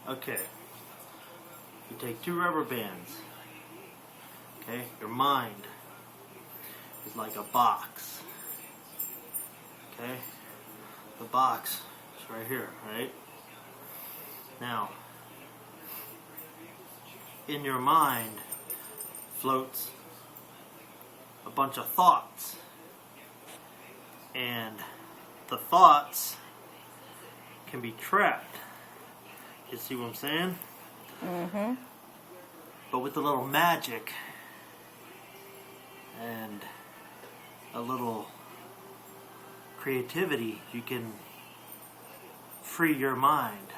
Okay. You take 2 rubber bands. Okay? Your mind is like a box. Okay? The box is right here, right? Now, in your mind floats a bunch of thoughts. And the thoughts can be trapped. You see what I'm saying? Mm-hmm. But with a little magic and a little creativity, you can free your mind.